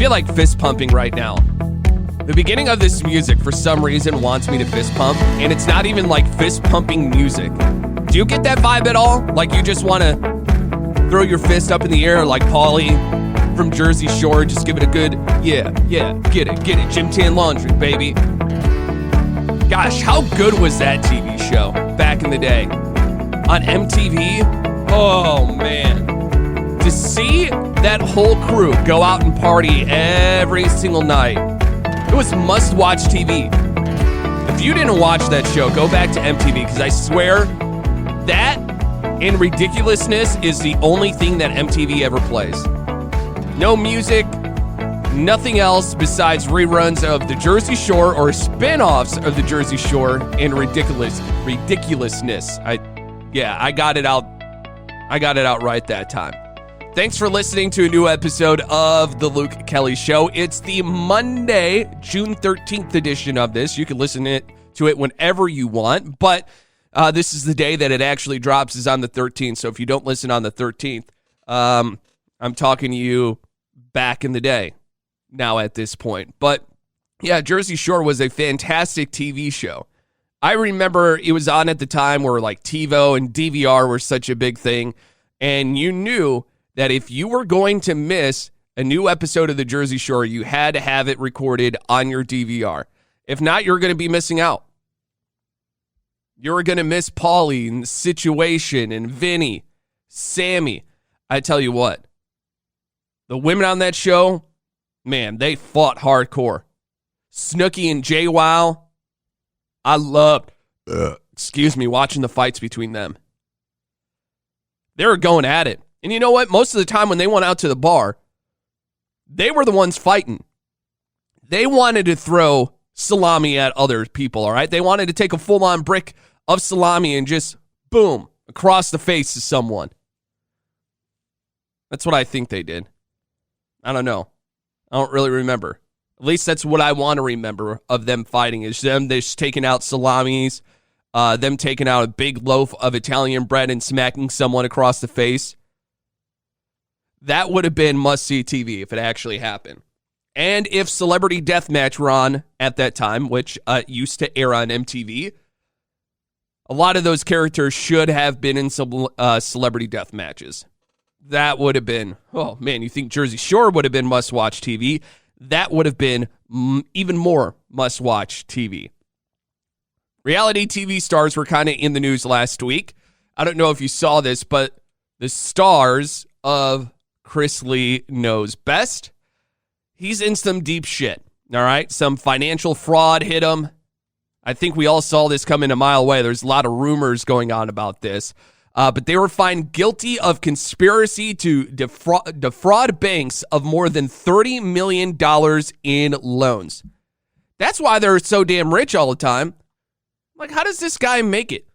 feel like fist pumping right now. The beginning of this music, for some reason, wants me to fist pump, and it's not even like fist pumping music. Do you get that vibe at all? Like you just want to throw your fist up in the air like Paulie from Jersey Shore, just give it a good, yeah, get it, Gym Tan Laundry, baby. Gosh, how good was that TV show back in the day? On MTV? Oh, man. To see that whole crew go out and party every single night, it was must-watch TV. If you didn't watch that show, go back to MTV, because I swear that and ridiculousness is the only thing that MTV ever plays. No music, nothing else besides reruns of The Jersey Shore or spin-offs of The Jersey Shore and ridiculousness. I got it out. I got it out right that time. Thanks for listening to a new episode of The Luke Kelly Show. It's the Monday, June 13th edition of this. You can listen to it whenever you want, but this is the day that it actually drops is on the 13th. So if you don't listen on the 13th, I'm talking to you back in the day now at this point. But yeah, Jersey Shore was a fantastic TV show. I remember it was on at the time where like TiVo and DVR were such a big thing. And you knew that if you were going to miss a new episode of the Jersey Shore, you had to have it recorded on your DVR. If not, you're going to be missing out. You're going to miss Paulie and Situation and Vinny, Sammy. I tell you what, the women on that show, man, they fought hardcore. Snooki and JWoww, I loved, watching the fights between them. They were going at it. And you know what? Most of the time when they went out to the bar, they were the ones fighting. They wanted to throw salami at other people, all right? They wanted to take a full-on brick of salami and just, boom, across the face of someone. That's what I think they did. I don't know. I don't really remember. At least that's what I want to remember of them fighting, is them just taking out salamis, them taking out a big loaf of Italian bread and smacking someone across the face. That would have been must-see TV if it actually happened. And if Celebrity Deathmatch were on at that time, which used to air on MTV, a lot of those characters should have been in some Celebrity Deathmatches. That would have been, oh man, you think Jersey Shore would have been must-watch TV? That would have been even more must-watch TV. Reality TV stars were kind of in the news last week. I don't know if you saw this, but the stars of Chrisley Knows Best, he's in some deep shit, all right? Some financial fraud hit him. I think we all saw this coming a mile away. There's a lot of rumors going on about this. But they were found guilty of conspiracy to defraud banks of more than $30 million in loans. That's why they're so damn rich all the time. Like, how does this guy make it?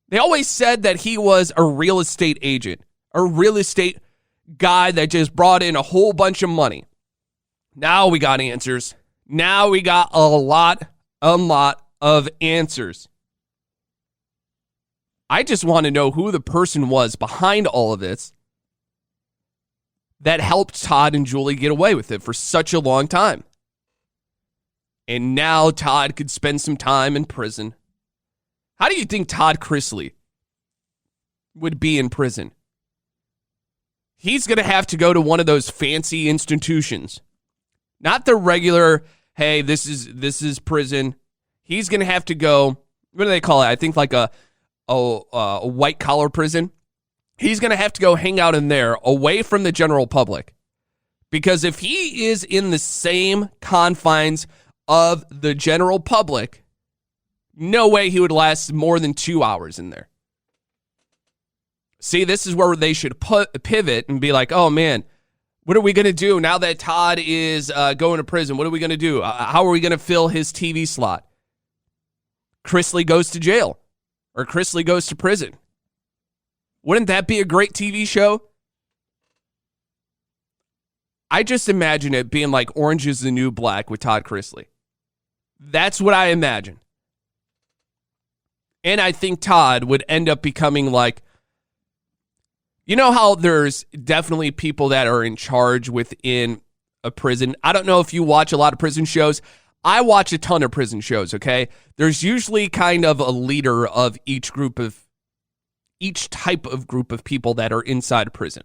They always said that he was a real estate agent, a real estate guy that just brought in a whole bunch of money. Now we got answers. Now we got a lot of answers. I just want to know who the person was behind all of this that helped Todd and Julie get away with it for such a long time. And now Todd could spend some time in prison. How do you think Todd Chrisley would be in prison? He's going to have to go to one of those fancy institutions. Not the regular, hey, this is prison. He's going to have to go, what do they call it? I think like a white-collar prison. He's going to have to go hang out in there away from the general public. Because if he is in the same confines of the general public, no way he would last more than 2 hours in there. See, this is where they should pivot and be like, oh, man, what are we going to do now that Todd is going to prison? What are we going to do? How are we going to fill his TV slot? Chrisley goes to jail. Or Chrisley goes to prison. Wouldn't that be a great TV show? I just imagine it being like Orange is the New Black with Todd Chrisley. That's what I imagine. And I think Todd would end up becoming like, you know how there's definitely people that are in charge within of prison. I don't know if you watch a lot of prison shows. I watch a ton of prison shows, okay? There's usually kind of a leader of each type of group of people that are inside prison.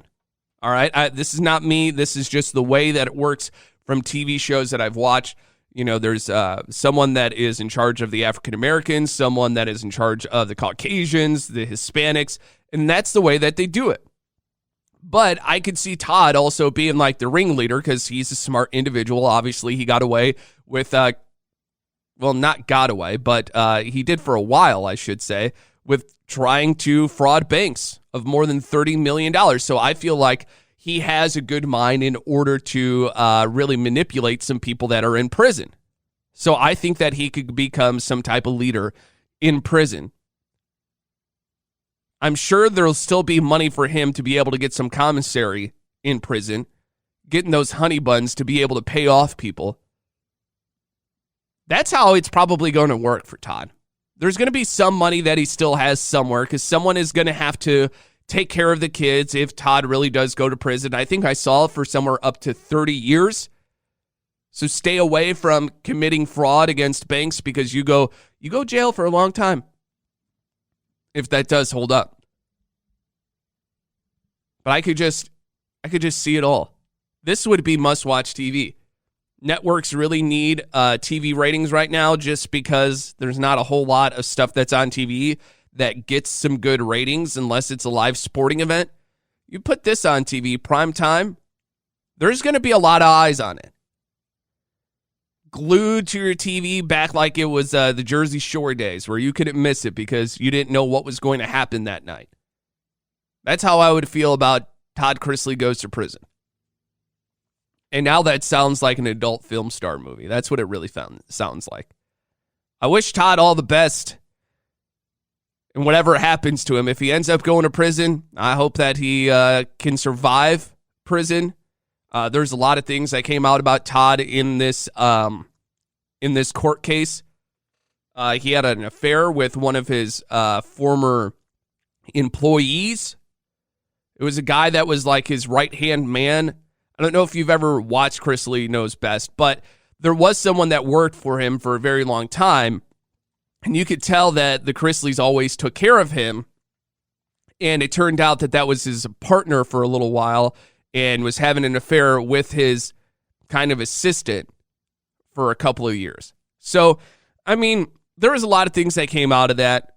All right? This is not me. This is just the way that it works from TV shows that I've watched. You know, there's someone that is in charge of the African Americans, someone that is in charge of the Caucasians, the Hispanics, and that's the way that they do it. But I could see Todd also being like the ringleader because he's a smart individual. Obviously, he got away with, not got away, but he did for a while, I should say, with trying to fraud banks of more than $30 million. So I feel like he has a good mind in order to really manipulate some people that are in prison. So I think that he could become some type of leader in prison. I'm sure there'll still be money for him to be able to get some commissary in prison, getting those honey buns to be able to pay off people. That's how it's probably going to work for Todd. There's going to be some money that he still has somewhere because someone is going to have to take care of the kids if Todd really does go to prison. I think I saw for somewhere up to 30 years. So stay away from committing fraud against banks because you go jail for a long time. If that does hold up. But I could just see it all. This would be must-watch TV. Networks really need TV ratings right now just because there's not a whole lot of stuff that's on TV that gets some good ratings unless it's a live sporting event. You put this on TV, prime time, there's going to be a lot of eyes on it. Glued to your TV back like it was the Jersey Shore days where you couldn't miss it because you didn't know what was going to happen that night. That's how I would feel about Todd Chrisley Goes to Prison. And now that sounds like an adult film star movie. That's what it really sounds like. I wish Todd all the best and whatever happens to him. If he ends up going to prison, I hope that he can survive prison. There's a lot of things that came out about Todd in this court case. He had an affair with one of his former employees. It was a guy that was like his right-hand man. I don't know if you've ever watched Chrisley Knows Best, but there was someone that worked for him for a very long time, and you could tell that the Chrisleys always took care of him, and it turned out that that was his partner for a little while, and was having an affair with his kind of assistant for a couple of years. So, I mean, there was a lot of things that came out of that.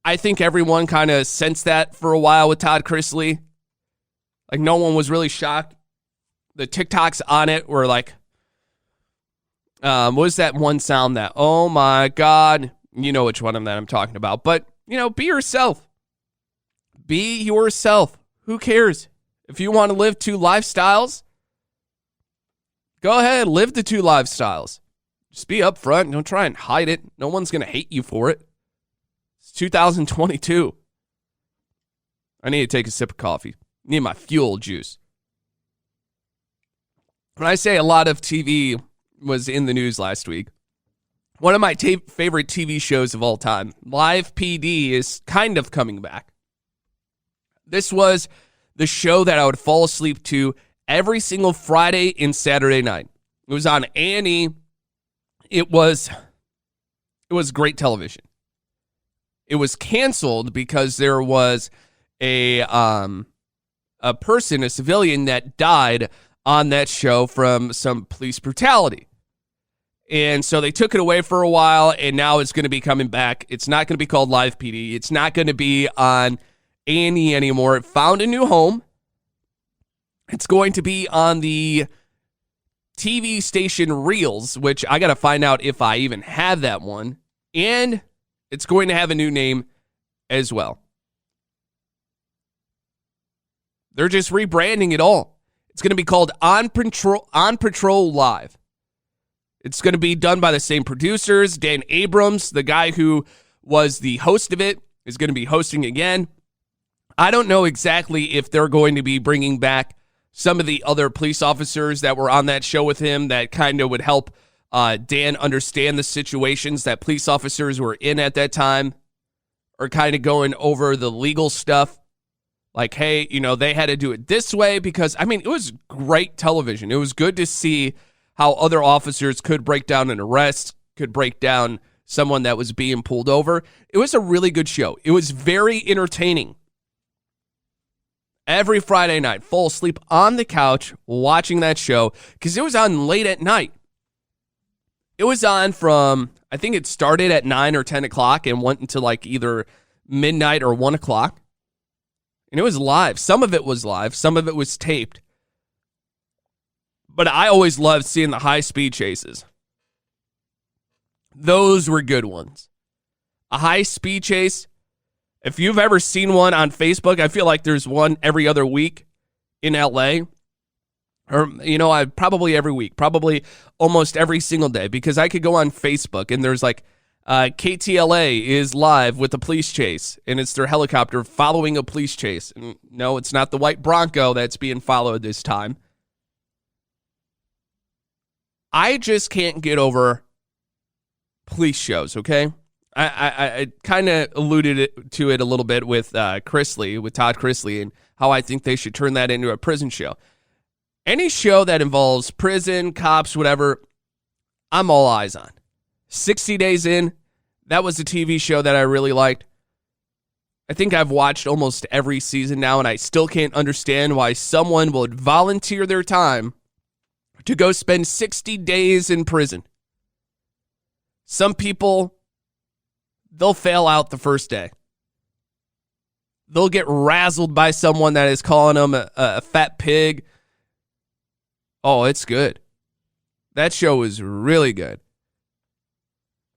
I think everyone kind of sensed that for a while with Todd Chrisley. Like, no one was really shocked. The TikToks on it were like, what was that one sound that, oh my God, you know which one of that I'm talking about. But, you know, be yourself. Be yourself. Who cares? If you want to live two lifestyles, go ahead, live the two lifestyles. Just be upfront. Don't try and hide it. No one's going to hate you for it. It's 2022. I need to take a sip of coffee. I need my fuel juice. When I say a lot of TV was in the news last week, one of my favorite TV shows of all time, Live PD, is kind of coming back. This was the show that I would fall asleep to every single Friday and Saturday night. It was on A&E. It was great television. It was canceled because there was a person, a civilian, that died on that show from some police brutality. And so they took it away for a while, and now it's going to be coming back. It's not going to be called Live PD. It's not going to be on A&E anymore. It found a new home. It's going to be on the TV station Reels, which I got to find out if I even have that one. And it's going to have a new name as well. They're just rebranding it all. It's going to be called On Patrol Live. It's going to be done by the same producers. Dan Abrams, the guy who was the host of it, is going to be hosting again. I don't know exactly if they're going to be bringing back some of the other police officers that were on that show with him that kind of would help Dan understand the situations that police officers were in at that time, or kind of going over the legal stuff. Like, hey, they had to do it this way because, it was great television. It was good to see how other officers could break down an arrest, could break down someone that was being pulled over. It was a really good show. It was very entertaining. Every Friday night, fall asleep on the couch watching that show because it was on late at night. It was on from, I think it started at 9 or 10 o'clock and went until like either midnight or 1 o'clock. And it was live. Some of it was live. Some of it was taped. But I always loved seeing the high-speed chases. Those were good ones. A high-speed chase. If you've ever seen one on Facebook, I feel like there's one every other week in LA. Or, probably every week. Probably almost every single day. Because I could go on Facebook and there's like, KTLA is live with a police chase. And it's their helicopter following a police chase. And no, it's not the white Bronco that's being followed this time. I just can't get over police shows, okay? I kind of alluded to it a little bit with Todd Chrisley, and how I think they should turn that into a prison show. Any show that involves prison, cops, whatever, I'm all eyes on. 60 Days In, that was a TV show that I really liked. I think I've watched almost every season now, and I still can't understand why someone would volunteer their time to go spend 60 days in prison. Some people, they'll fail out the first day. They'll get razzled by someone that is calling them a fat pig. Oh, it's good. That show is really good.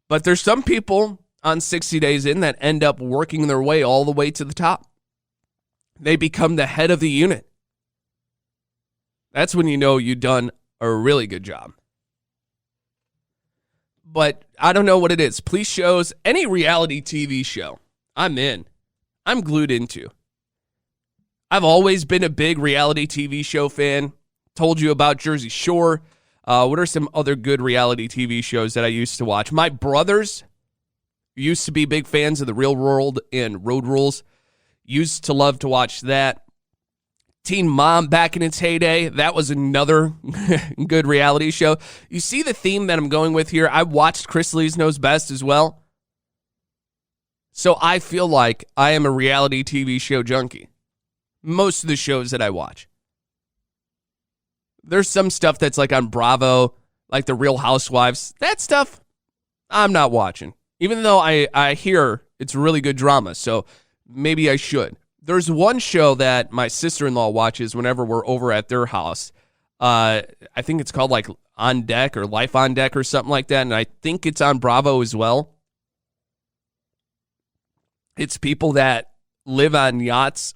But there's some people on 60 Days In that end up working their way all the way to the top. They become the head of the unit. That's when you know you've done a really good job. But I don't know what it is. Police shows, any reality TV show, I'm in. I'm glued into. I've always been a big reality TV show fan. Told you about Jersey Shore. What are some other good reality TV shows that I used to watch? My brothers used to be big fans of The Real World and Road Rules. Used to love to watch that. Teen Mom back in its heyday. That was another good reality show. You see the theme that I'm going with here? I watched Chrisley's Knows Best as well. So I feel like I am a reality TV show junkie. Most of the shows that I watch. There's some stuff that's like on Bravo, like The Real Housewives. That stuff, I'm not watching. Even though I hear it's really good drama, so maybe I should. There's one show that my sister-in-law watches whenever we're over at their house. I think it's called like On Deck or Life on Deck or something like that, and I think it's on Bravo as well. It's people that live on yachts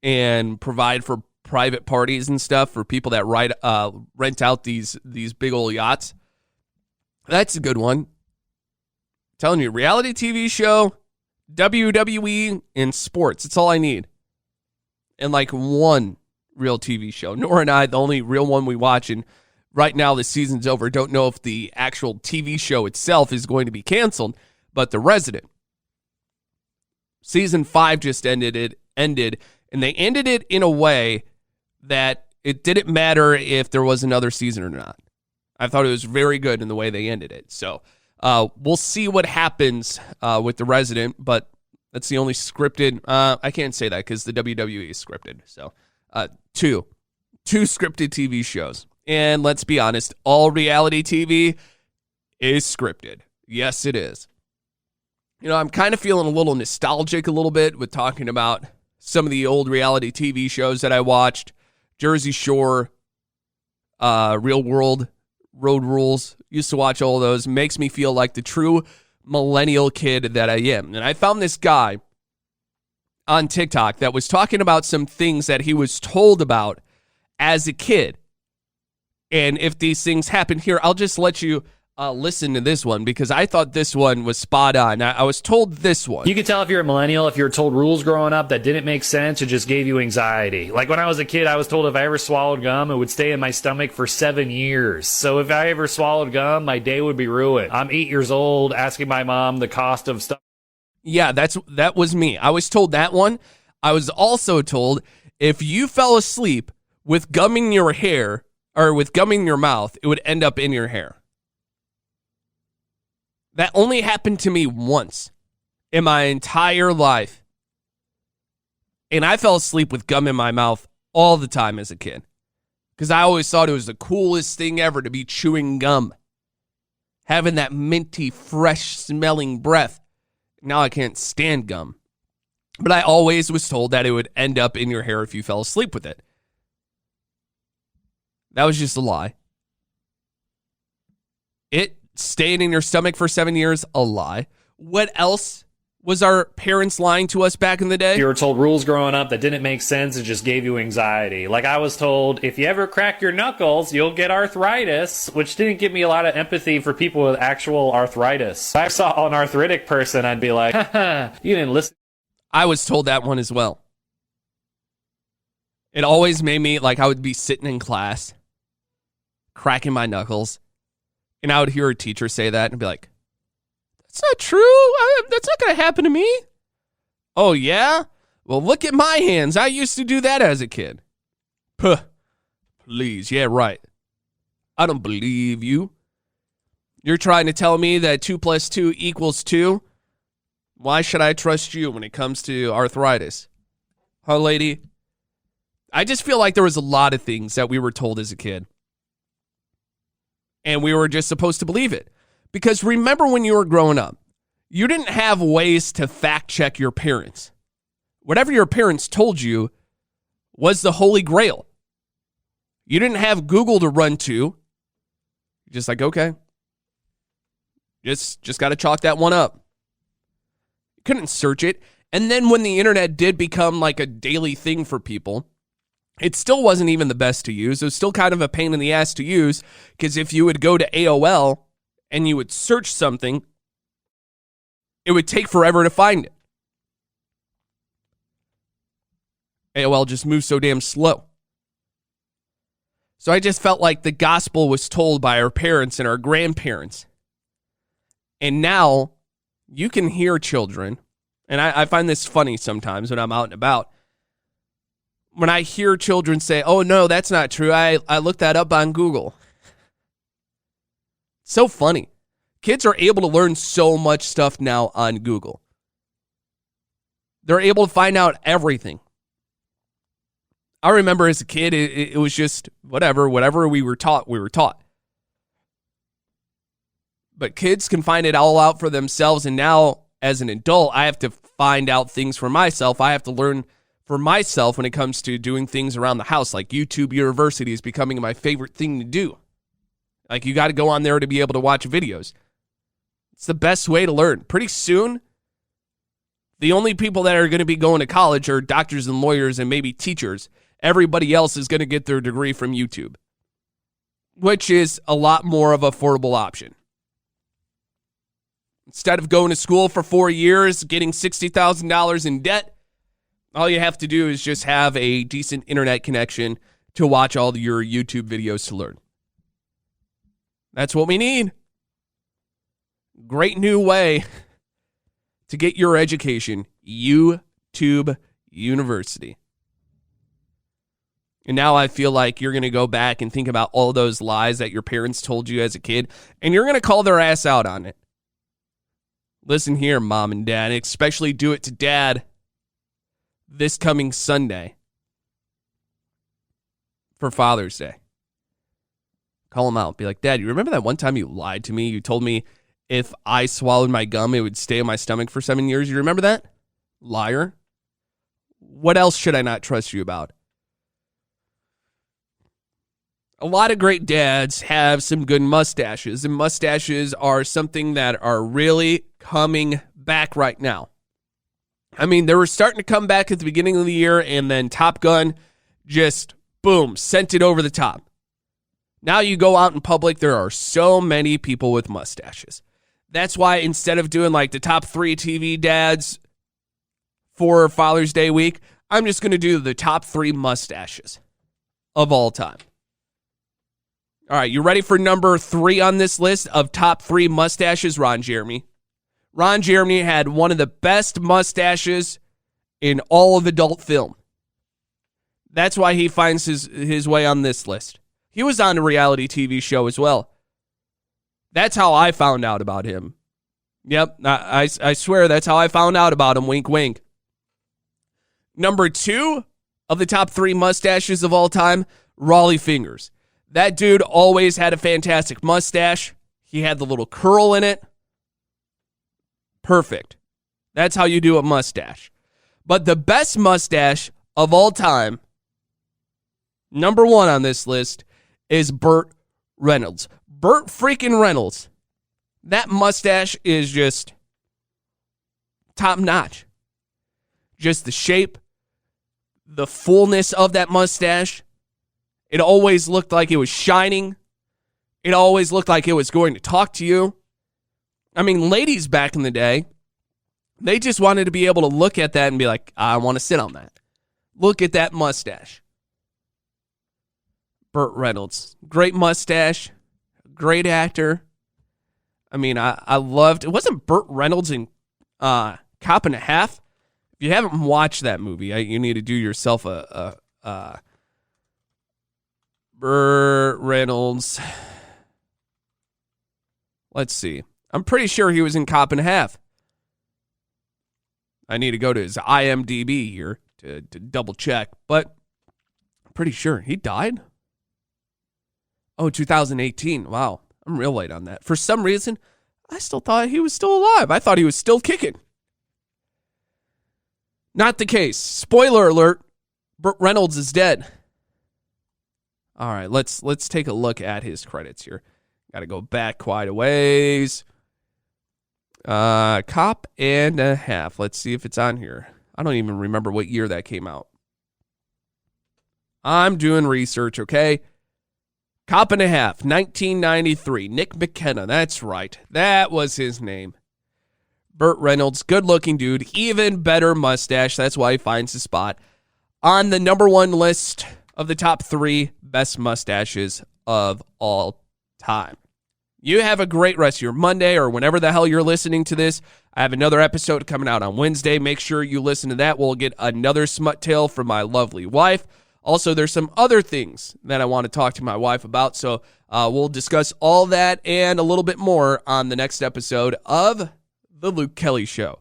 and provide for private parties and stuff for people that rent out these big old yachts. That's a good one. I'm telling you, reality TV show, WWE, and sports. It's all I need. And like one real TV show. Nora and I, the only real one we watch, and right now the season's over. Don't know if the actual TV show itself is going to be canceled, but The Resident. Season 5 just ended, and they ended it in a way that it didn't matter if there was another season or not. I thought it was very good in the way they ended it. So we'll see what happens with The Resident, but that's the only scripted. I can't say that because the WWE is scripted. So two scripted TV shows. And let's be honest, all reality TV is scripted. Yes, it is. I'm kind of feeling a little nostalgic a little bit with talking about some of the old reality TV shows that I watched. Jersey Shore, Real World, Road Rules. Used to watch all of those. Makes me feel like the true millennial kid that I am. And I found this guy on TikTok that was talking about some things that he was told about as a kid. And if these things happen here, I'll just let you listen to this one because I thought this one was spot on. I was told this one. You can tell if you're a millennial if you were told rules growing up that didn't make sense or just gave you anxiety. Like when I was a kid, I was told if I ever swallowed gum, it would stay in my stomach for 7 years. So if I ever swallowed gum, my day would be ruined. I'm 8 years old, asking my mom the cost of stuff. Yeah, that was me. I was told that one. I was also told if you fell asleep with gum in your hair or with gum in your mouth, it would end up in your hair. That only happened to me once in my entire life. And I fell asleep with gum in my mouth all the time as a kid because I always thought it was the coolest thing ever to be chewing gum, having that minty, fresh smelling breath. Now I can't stand gum. But I always was told that it would end up in your hair if you fell asleep with it. That was just a lie. It stayed in your stomach for 7 years, a lie. What else was our parents lying to us back in the day? You were told rules growing up that didn't make sense and just gave you anxiety. Like I was told, if you ever crack your knuckles, you'll get arthritis, which didn't give me a lot of empathy for people with actual arthritis. If I saw an arthritic person, I'd be like, haha, you didn't listen. I was told that one as well. It always made me like I would be sitting in class, cracking my knuckles, and I would hear a teacher say that and be like, that's not true. That's not going to happen to me. Oh, yeah? Well, look at my hands. I used to do that as a kid. Puh. Please. Yeah, right. I don't believe you. You're trying to tell me that 2 + 2 = 2? Why should I trust you when it comes to arthritis? Huh, lady? I just feel like there was a lot of things that we were told as a kid. And we were just supposed to believe it. Because remember when you were growing up, you didn't have ways to fact check your parents. Whatever your parents told you was the holy grail. You didn't have Google to run to. You're just like, okay. Just got to chalk that one up. You couldn't search it. And then when the internet did become like a daily thing for people, it still wasn't even the best to use. It was still kind of a pain in the ass to use because if you would go to AOL and you would search something, it would take forever to find it. AOL just moves so damn slow. So I just felt like the gospel was told by our parents and our grandparents. And now you can hear children, and I find this funny sometimes when I'm out and about. When I hear children say, oh, no, that's not true. I looked that up on Google. So funny. Kids are able to learn so much stuff now on Google. They're able to find out everything. I remember as a kid, it was just whatever we were taught, we were taught. But kids can find it all out for themselves. And now as an adult, I have to find out things for myself. I have to learn for myself when it comes to doing things around the house. Like YouTube University is becoming my favorite thing to do. Like you got to go on there to be able to watch videos. It's the best way to learn. Pretty soon, the only people that are going to be going to college are doctors and lawyers and maybe teachers. Everybody else is going to get their degree from YouTube, which is a lot more of an affordable option. Instead of going to school for 4 years, getting $60,000 in debt, all you have to do is just have a decent internet connection to watch all your YouTube videos to learn. That's what we need. Great new way to get your education. YouTube University. And now I feel like you're going to go back and think about all those lies that your parents told you as a kid, and you're going to call their ass out on it. Listen here, mom and dad, especially do it to dad this coming Sunday for Father's Day. Call him out. Be like, Dad, you remember that one time you lied to me? You told me if I swallowed my gum, it would stay in my stomach for 7 years. You remember that? Liar. What else should I not trust you about? A lot of great dads have some good mustaches, and mustaches are something that are really coming back right now. I mean, they were starting to come back at the beginning of the year, and then Top Gun just, boom, sent it over the top. Now you go out in public, there are so many people with mustaches. That's why instead of doing like the top 3 TV dads for Father's Day week, I'm just going to do the top 3 mustaches of all time. All right, you ready for number 3 on this list of top 3 mustaches? Ron Jeremy. Ron Jeremy had one of the best mustaches in all of adult film. That's why he finds his way on this list. He was on a reality TV show as well. That's how I found out about him. Yep, I swear that's how I found out about him. Wink, wink. Number 2 of the top 3 mustaches of all time, Raleigh Fingers. That dude always had a fantastic mustache. He had the little curl in it. Perfect. That's how you do a mustache. But the best mustache of all time, number 1 on this list, is Burt Reynolds. Burt freaking Reynolds. That mustache is just top notch. Just the shape, the fullness of that mustache. It always looked like it was shining. It always looked like it was going to talk to you. I mean, ladies back in the day, they just wanted to be able to look at that and be like, I want to sit on that. Look at that mustache. Burt Reynolds. Great mustache. Great actor. I mean, I loved... It wasn't Burt Reynolds in Cop and a Half? If you haven't watched that movie, you need to do yourself a Burt Reynolds. Let's see. I'm pretty sure he was in Cop and a Half. I need to go to his IMDb here to double check, but I'm pretty sure he died. Oh, 2018. Wow. I'm real late on that. For some reason, I still thought he was still alive. I thought he was still kicking. Not the case. Spoiler alert. Burt Reynolds is dead. All right, let's take a look at his credits here. Got to go back quite a ways. Cop and a Half. Let's see if it's on here. I don't even remember what year that came out. I'm doing research, okay? Cop and a Half, 1993. Nick McKenna, that's right. That was his name. Burt Reynolds, good-looking dude, even better mustache. That's why he finds his spot on the number 1 list of the top 3 best mustaches of all time. You have a great rest of your Monday or whenever the hell you're listening to this. I have another episode coming out on Wednesday. Make sure you listen to that. We'll get another smut tale from my lovely wife. Also, there's some other things that I want to talk to my wife about, so we'll discuss all that and a little bit more on the next episode of The Luke Kelly Show.